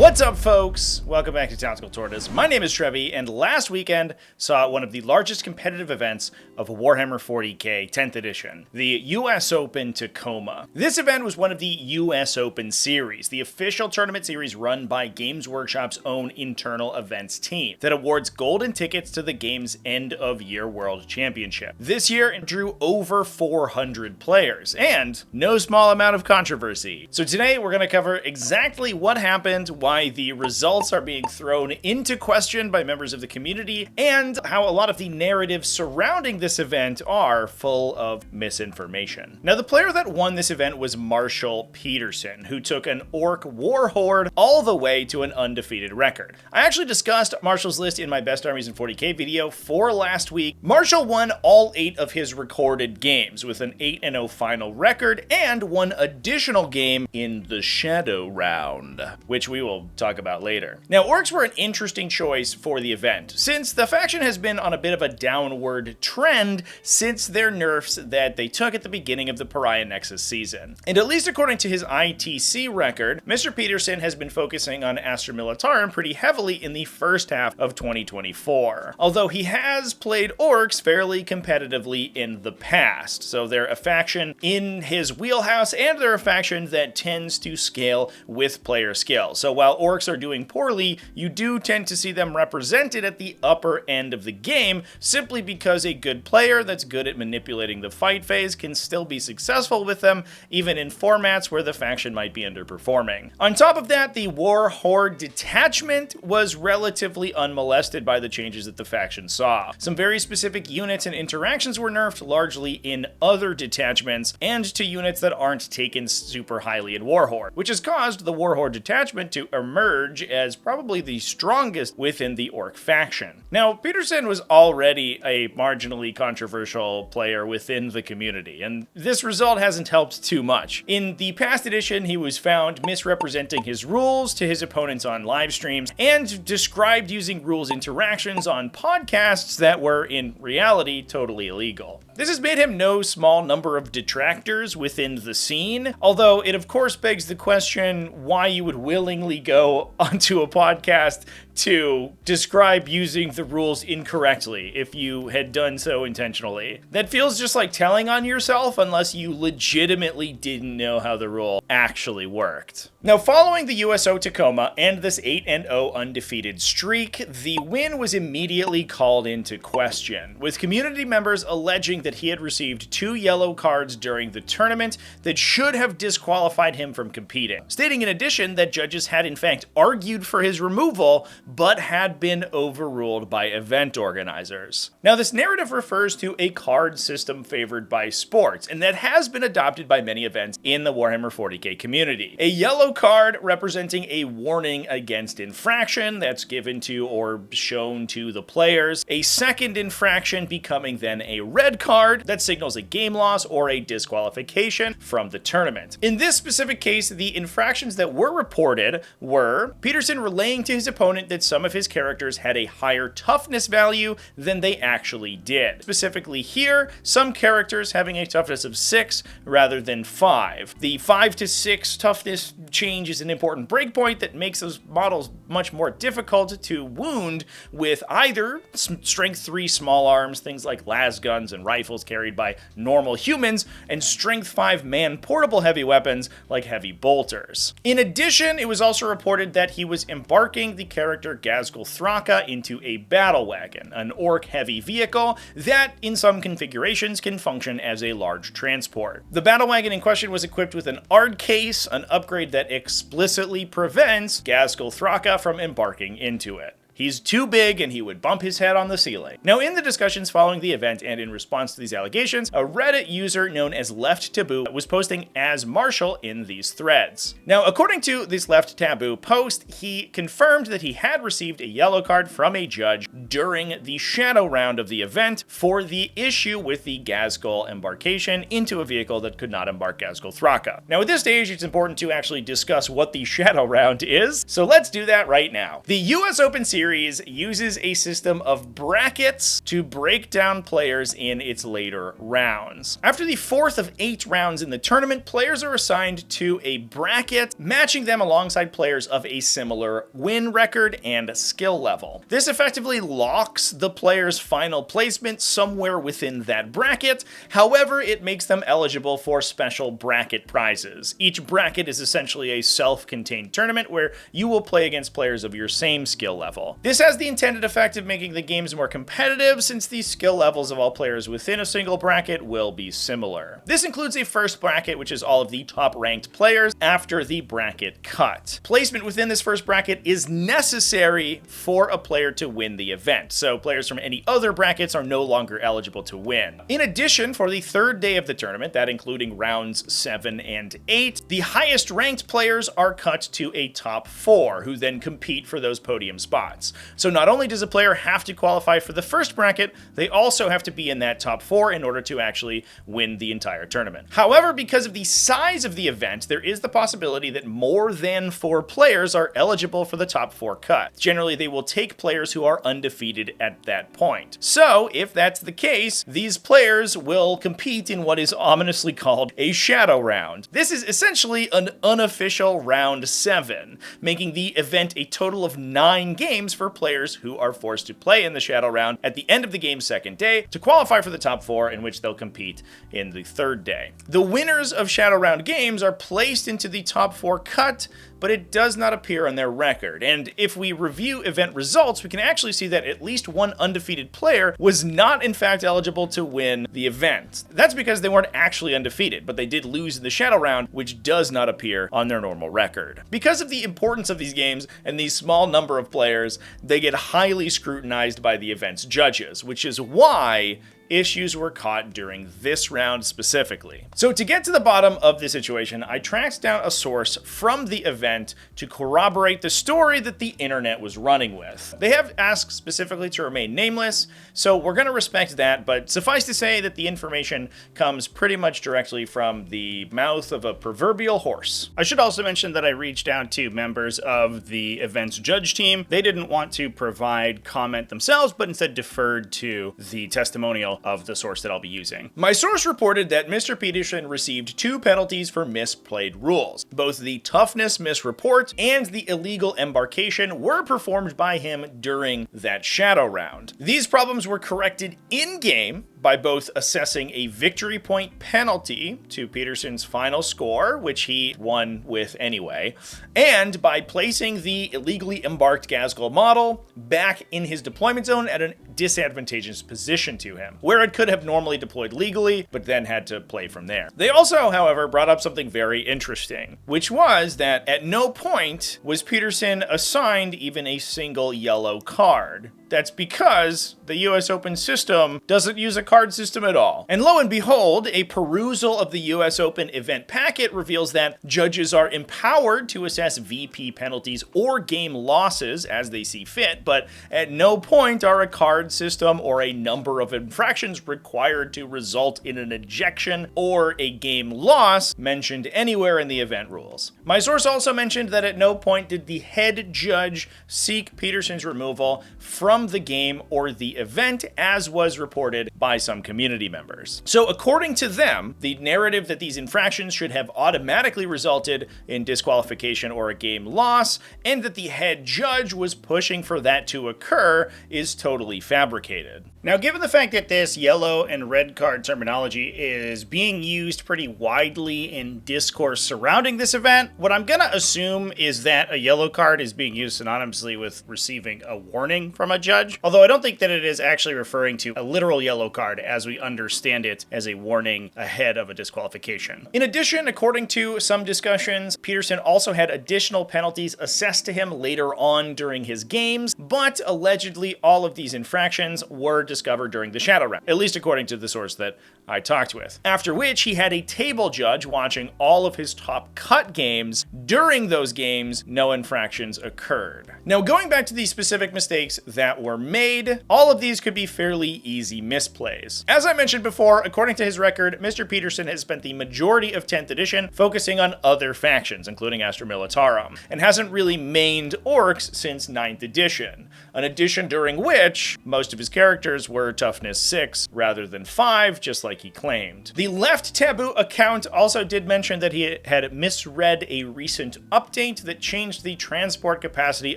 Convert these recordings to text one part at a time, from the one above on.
What's up, folks? Welcome back to TacticalTortoise. My name is Trevi, and last weekend saw one of the largest competitive events of Warhammer 40k 10th edition, the US Open Tacoma. This event was one of the US Open series, the official tournament series run by Games Workshop's own internal events team that awards golden tickets to the game's end-of-year World Championship. This year, it drew over 400 players, and no small amount of controversy. So today, we're going to cover exactly what happened, why the results are being thrown into question by members of the community, and how a lot of the narratives surrounding this event are full of misinformation. Now, the player that won this event was Marshall Peterson, who took an Ork war horde all the way to an undefeated record. I actually discussed Marshall's list in my Best Armies in 40k video for last week. Marshall won all 8 of his recorded games with an 8-0 final record and one additional game in the Shadow Round, which we will talk about later. Now, Orks were an interesting choice for the event, since the faction has been on a bit of a downward trend since their nerfs that they took at the beginning of the Pariah Nexus season. And at least according to his ITC record, Mr. Peterson has been focusing on Astra Militarum pretty heavily in the first half of 2024, although he has played Orks fairly competitively in the past, so they're a faction in his wheelhouse, and they're a faction that tends to scale with player skill. So while Orks are doing poorly, you do tend to see them represented at the upper end of the game, simply because a good player that's good at manipulating the fight phase can still be successful with them, even in formats where the faction might be underperforming. On top of that, the War Horde detachment was relatively unmolested by the changes that the faction saw. Some very specific units and interactions were nerfed, largely in other detachments, and to units that aren't taken super highly in War Horde, which has caused the War Horde detachment to emerge as probably the strongest within the Ork faction. Now, Peterson was already a marginally controversial player within the community, and this result hasn't helped too much. In the past edition, he was found misrepresenting his rules to his opponents on live streams, and described using rules interactions on podcasts that were, in reality, totally illegal. This has made him no small number of detractors within the scene, although it of course begs the question why you would willingly go onto a podcast to describe using the rules incorrectly if you had done so intentionally. That feels just like telling on yourself unless you legitimately didn't know how the rule actually worked. Now, following the USO Tacoma and this 8-0 undefeated streak, the win was immediately called into question, with community members alleging that he had received 2 yellow cards during the tournament that should have disqualified him from competing, stating in addition that judges had in fact argued for his removal, but had been overruled by event organizers. Now, this narrative refers to a card system favored by sports, and that has been adopted by many events in the Warhammer 40k community. A yellow card representing a warning against infraction that's given to or shown to the players, a second infraction becoming then a red card that signals a game loss or a disqualification from the tournament. In this specific case, the infractions that were reported were Peterson relaying to his opponent that some of his characters had a higher toughness value than they actually did. Specifically here, some characters having a toughness of 6 rather than 5. The 5 to 6 toughness change is an important breakpoint that makes those models much more difficult to wound with either strength 3 small arms, things like las guns and rifles carried by normal humans, and strength 5 man-portable heavy weapons like heavy bolters. In addition, it was also reported that he was embarking the character Ghazghkull Thraka into a battle wagon, an Ork heavy vehicle that, in some configurations, can function as a large transport. The battle wagon in question was equipped with an Ard case, an upgrade that explicitly prevents Ghazghkull Thraka from embarking into it. He's too big and he would bump his head on the ceiling. Now, in the discussions following the event and in response to these allegations, a Reddit user known as Left Taboo was posting as Marshall in these threads. Now, according to this Left Taboo post, he confirmed that he had received a yellow card from a judge during the Shadow Round of the event for the issue with the Ghazghkull embarkation into a vehicle that could not embark Ghazghkull Thraka. Now, at this stage, it's important to actually discuss what the Shadow Round is, so let's do that right now. The US Open Series series uses a system of brackets to break down players in its later rounds. After the 4th of 8 rounds in the tournament, players are assigned to a bracket, matching them alongside players of a similar win record and skill level. This effectively locks the player's final placement somewhere within that bracket. However, it makes them eligible for special bracket prizes. Each bracket is essentially a self-contained tournament where you will play against players of your same skill level. This has the intended effect of making the games more competitive, since the skill levels of all players within a single bracket will be similar. This includes a first bracket, which is all of the top-ranked players after the bracket cut. Placement within this first bracket is necessary for a player to win the event, so players from any other brackets are no longer eligible to win. In addition, for the 3rd day of the tournament, that including rounds 7 and 8, the highest ranked players are cut to a top 4, who then compete for those podium spots. So not only does a player have to qualify for the first bracket, they also have to be in that top 4 in order to actually win the entire tournament. However, because of the size of the event, there is the possibility that more than 4 players are eligible for the top 4 cut. Generally, they will take players who are undefeated at that point. So, if that's the case, these players will compete in what is ominously called a shadow round. This is essentially an unofficial round 7, making the event a total of 9 games for players who are forced to play in the shadow round at the end of the game's 2nd day to qualify for the top 4, in which they'll compete in the 3rd day. The winners of shadow round games are placed into the top 4 cut, but it does not appear on their record. And if we review event results, we can actually see that at least one undefeated player was not in fact eligible to win the event. That's because they weren't actually undefeated, but they did lose in the shadow round, which does not appear on their normal record. Because of the importance of these games and the small number of players, they get highly scrutinized by the event's judges, which is why issues were caught during this round specifically. So to get to the bottom of the situation, I tracked down a source from the event to corroborate the story that the internet was running with. They have asked specifically to remain nameless, so we're going to respect that, but suffice to say that the information comes pretty much directly from the mouth of a proverbial horse. I should also mention that I reached out to members of the event's judge team. They didn't want to provide comment themselves, but instead deferred to the testimonial of the source that I'll be using. My source reported that Mr. Peterson received 2 penalties for misplayed rules. Both the toughness misreport and the illegal embarkation were performed by him during that shadow round. These problems were corrected in-game by both assessing a victory point penalty to Peterson's final score, which he won with anyway, and by placing the illegally embarked Gazgul model back in his deployment zone at a disadvantageous position to him, where it could have normally deployed legally, but then had to play from there. They also, however, brought up something very interesting, which was that at no point was Peterson assigned even a single yellow card. That's because the US Open system doesn't use a card system at all. And lo and behold, a perusal of the US Open event packet reveals that judges are empowered to assess VP penalties or game losses as they see fit, but at no point are a card system or a number of infractions required to result in an ejection or a game loss mentioned anywhere in the event rules. My source also mentioned that at no point did the head judge seek Peterson's removal from the game or the event, as was reported by some community members. So according to them, the narrative that these infractions should have automatically resulted in disqualification or a game loss, and that the head judge was pushing for that to occur, is totally fabricated. Now, given the fact that this yellow and red card terminology is being used pretty widely in discourse surrounding this event, what I'm gonna assume is that a yellow card is being used synonymously with receiving a warning from a judge, although I don't think that it is actually referring to a literal yellow card as we understand it as a warning ahead of a disqualification. In addition, according to some discussions, Peterson also had additional penalties assessed to him later on during his games, but allegedly all of these infractions were discovered during the shadow round, at least according to the source that I talked with. After which, he had a table judge watching all of his top cut games. During those games, no infractions occurred. Now, going back to the specific mistakes that were made, all of these could be fairly easy misplays. As I mentioned before, according to his record, Mr. Peterson has spent the majority of 10th edition focusing on other factions, including Astra Militarum, and hasn't really mained Orks since 9th edition, an edition during which most of his characters were toughness 6 rather than 5, just like he claimed. The Left Taboo account also did mention that he had misread a recent update that changed the transport capacity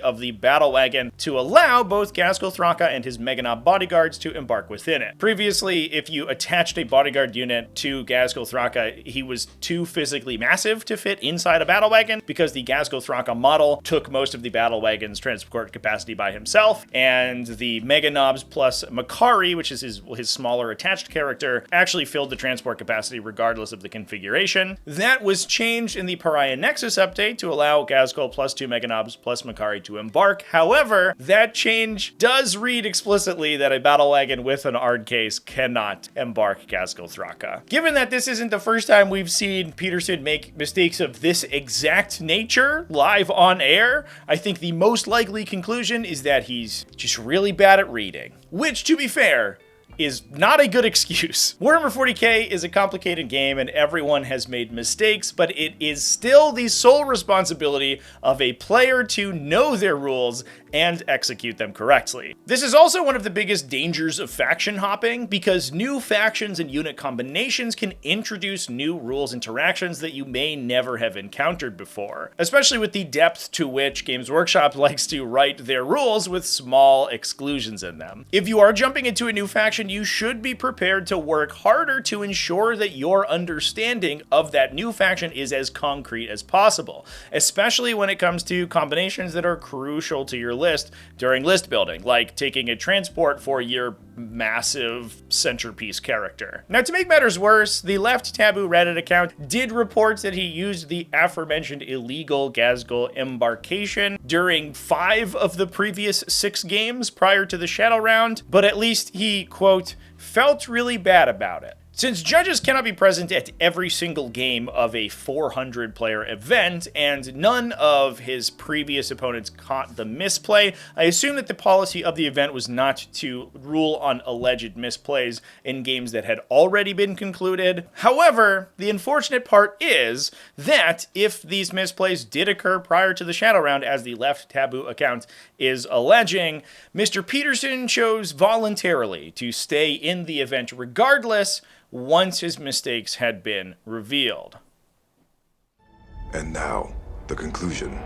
of the battle wagon to allow both Gaskell Thraka and his Meganob bodyguards to embark within it. Previously, if you attached a bodyguard unit to Gaskell Thraka, he was too physically massive to fit inside a battle wagon because the Gaskell Thraka model took most of the battle wagon's transport capacity by himself, and the Meganobs plus Makari, which is his smaller attached character, actually filled the transport capacity regardless of the configuration. That was changed in the Pariah Nexus update to allow Gaskell plus 2 Meganobs plus Makari to embark. However, that change does read explicitly that a battle wagon with an Ard case cannot embark Gaskell Thraka. Given that this isn't the first time we've seen Peterson make mistakes of this exact nature live on air, I think the most likely conclusion is that he's just really bad at reading. Which, to be fair, is not a good excuse. Warhammer 40k is a complicated game and everyone has made mistakes, but it is still the sole responsibility of a player to know their rules and execute them correctly. This is also one of the biggest dangers of faction hopping, because new factions and unit combinations can introduce new rules interactions that you may never have encountered before, especially with the depth to which Games Workshop likes to write their rules with small exclusions in them. If you are jumping into a new faction, you should be prepared to work harder to ensure that your understanding of that new faction is as concrete as possible, especially when it comes to combinations that are crucial to your list during list building, like taking a transport for your massive centerpiece character. Now, to make matters worse, the Left Taboo Reddit account did report that he used the aforementioned illegal Gaskell embarkation during 5 of the previous 6 games prior to the Shadow Round, but at least he, quote, felt really bad about it. Since judges cannot be present at every single game of a 400-player event, and none of his previous opponents caught the misplay, I assume that the policy of the event was not to rule on alleged misplays in games that had already been concluded. However, the unfortunate part is that if these misplays did occur prior to the Shadow Round, as the Left Taboo account is alleging, Mr. Peterson chose voluntarily to stay in the event regardless, once his mistakes had been revealed. And now, the conclusion.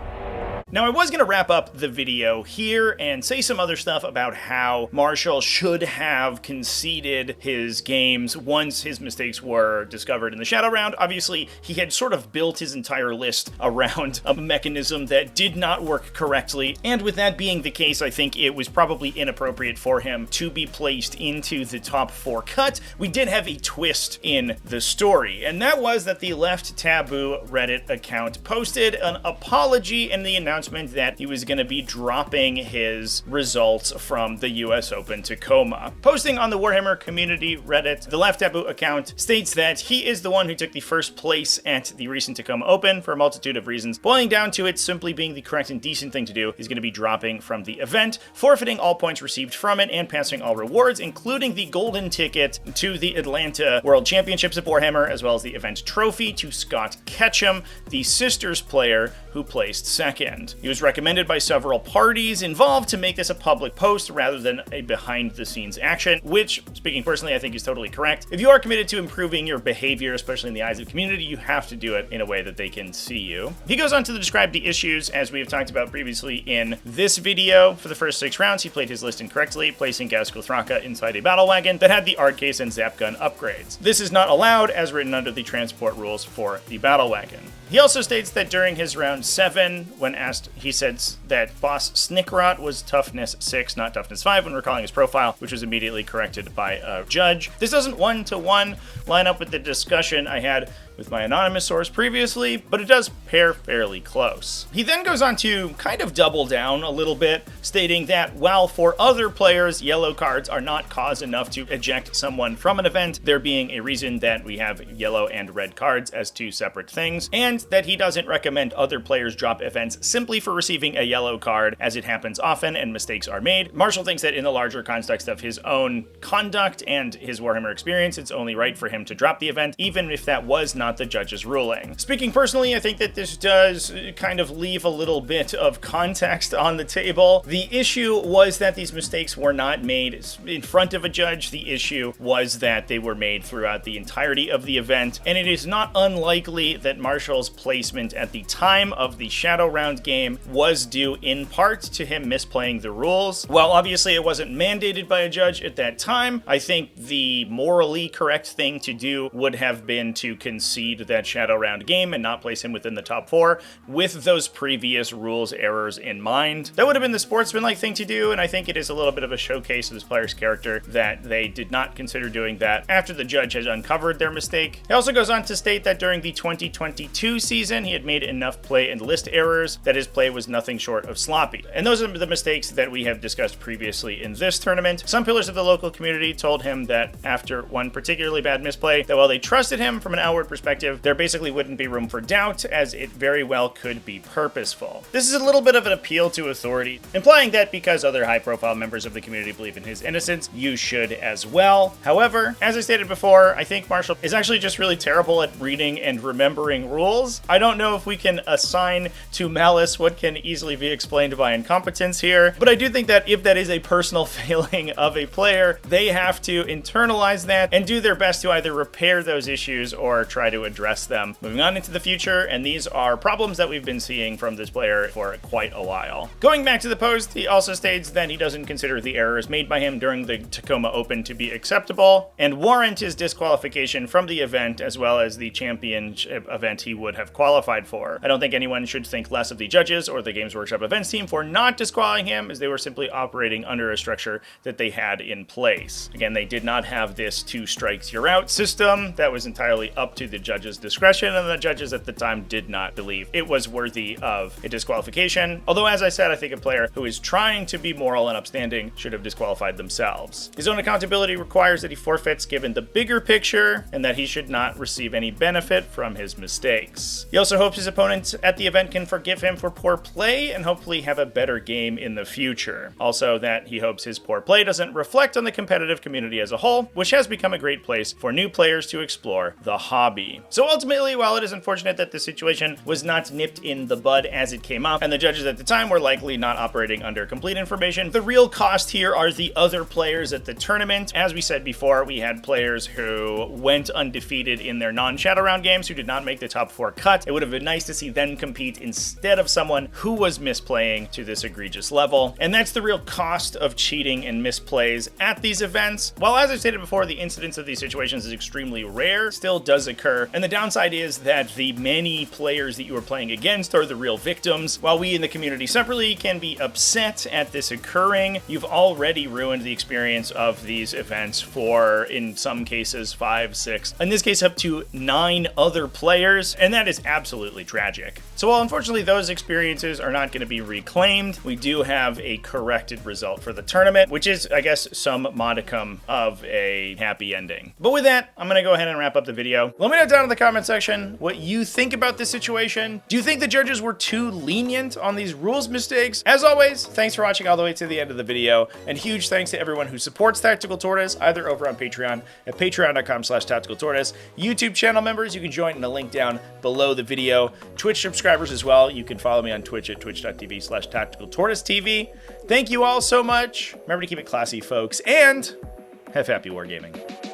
Now, I was going to wrap up the video here and say some other stuff about how Marshall should have conceded his games once his mistakes were discovered in the Shadow Round. Obviously, he had sort of built his entire list around a mechanism that did not work correctly, and with that being the case, I think it was probably inappropriate for him to be placed into the top 4 cut. We did have a twist in the story, and that was that the Left Taboo Reddit account posted an apology and the announcement that he was going to be dropping his results from the US Open Tacoma. Posting on the Warhammer community Reddit, the Left Taboo account states that he is the one who took the first place at the recent Tacoma Open for a multitude of reasons. Boiling down to it simply being the correct and decent thing to do, he's going to be dropping from the event, forfeiting all points received from it, and passing all rewards, including the golden ticket to the Atlanta World Championships of Warhammer, as well as the event trophy to Scott Ketchum, the Sisters player who placed second. He was recommended by several parties involved to make this a public post rather than a behind-the-scenes action, which, speaking personally, I think is totally correct. If you are committed to improving your behavior, especially in the eyes of the community, you have to do it in a way that they can see you. He goes on to describe the issues, as we have talked about previously in this video. For the first 6 rounds, he played his list incorrectly, placing Gaskell Thraka inside a battle wagon that had the Ard case and Zap gun upgrades. This is not allowed as written under the transport rules for the battle wagon. He also states that during his round 7, when asked, he said that boss Snickrot was toughness 6, not toughness 5, when recalling his profile, which was immediately corrected by a judge. This doesn't one-to-one line up with the discussion I had with my anonymous source previously, but it does pair fairly close. He then goes on to kind of double down a little bit, stating that while for other players, yellow cards are not cause enough to eject someone from an event, there being a reason that we have yellow and red cards as two separate things, and that he doesn't recommend other players drop events simply for receiving a yellow card, as it happens often and mistakes are made. Marshall thinks that in the larger context of his own conduct and his Warhammer experience, it's only right for him to drop the event, even if that was not the judge's ruling. Speaking personally, I think that this does kind of leave a little bit of context on the table. The issue was that these mistakes were not made in front of a judge. The issue was that they were made throughout the entirety of the event, and it is not unlikely that Marshall's placement at the time of the Shadow Round game was due in part to him misplaying the rules. While obviously it wasn't mandated by a judge at that time, I think the morally correct thing to do would have been to concede that Shadow Round game and not place him within the top 4 with those previous rules errors in mind. That would have been the sportsmanlike thing to do, and I think it is a little bit of a showcase of this player's character that they did not consider doing that after the judge has uncovered their mistake. He also goes on to state that during the 2022 season, he had made enough play and list errors that his play was nothing short of sloppy. And those are the mistakes that we have discussed previously in this tournament. Some pillars of the local community told him that after one particularly bad misplay, that while they trusted him from an outward perspective, there basically wouldn't be room for doubt, as it very well could be purposeful. This is a little bit of an appeal to authority, implying that because other high-profile members of the community believe in his innocence, you should as well. However, as I stated before, I think Marshall is actually just really terrible at reading and remembering rules. I don't know if we can assign to malice what can easily be explained by incompetence here, but I do think that if that is a personal failing of a player, they have to internalize that and do their best to either repair those issues or try to address them moving on into the future, and these are problems that we've been seeing from this player for quite a while. Going back to the post, he also states that he doesn't consider the errors made by him during the Tacoma Open to be acceptable and warrant his disqualification from the event, as well as the championship event he would have qualified for. I don't think anyone should think less of the judges or the Games Workshop events team for not disqualifying him, as they were simply operating under a structure that they had in place. Again, they did not have this 2 strikes you're out system. That was entirely up to the judge's discretion, and the judges at the time did not believe it was worthy of a disqualification. Although, as I said, I think a player who is trying to be moral and upstanding should have disqualified themselves. His own accountability requires that he forfeits given the bigger picture, and that he should not receive any benefit from his mistakes. He also hopes his opponents at the event can forgive him for poor play and hopefully have a better game in the future. Also, that he hopes his poor play doesn't reflect on the competitive community as a whole, which has become a great place for new players to explore the hobby. So ultimately, while it is unfortunate that the situation was not nipped in the bud as it came up, and the judges at the time were likely not operating under complete information, the real cost here are the other players at the tournament. As we said before, we had players who went undefeated in their non-Shadow Round games who did not make the top 4 cut. It would have been nice to see them compete instead of someone who was misplaying to this egregious level. And that's the real cost of cheating and misplays at these events. While, as I stated before, the incidence of these situations is extremely rare, still does occur. And the downside is that the many players that you are playing against are the real victims. While we in the community separately can be upset at this occurring, you've already ruined the experience of these events for, in some cases, 5, 6, in this case up to 9 other players, and that is absolutely tragic. So while unfortunately those experiences are not going to be reclaimed, we do have a corrected result for the tournament, which is, I guess, some modicum of a happy ending. But with that, I'm going to go ahead and wrap up the video. Let me know down in the comment section what you think about this situation. Do you think the judges were too lenient on these rules mistakes? As always, thanks for watching all the way to the end of the video, and huge thanks to everyone who supports Tactical Tortoise, either over on Patreon at patreon.com/TacticalTortoise. YouTube channel members, you can join in the link down below the video. Twitch subscribers as well, you can follow me on Twitch at twitch.tv/TacticalTortoiseTV. Thank you all so much. Remember to keep it classy, folks, and have happy wargaming.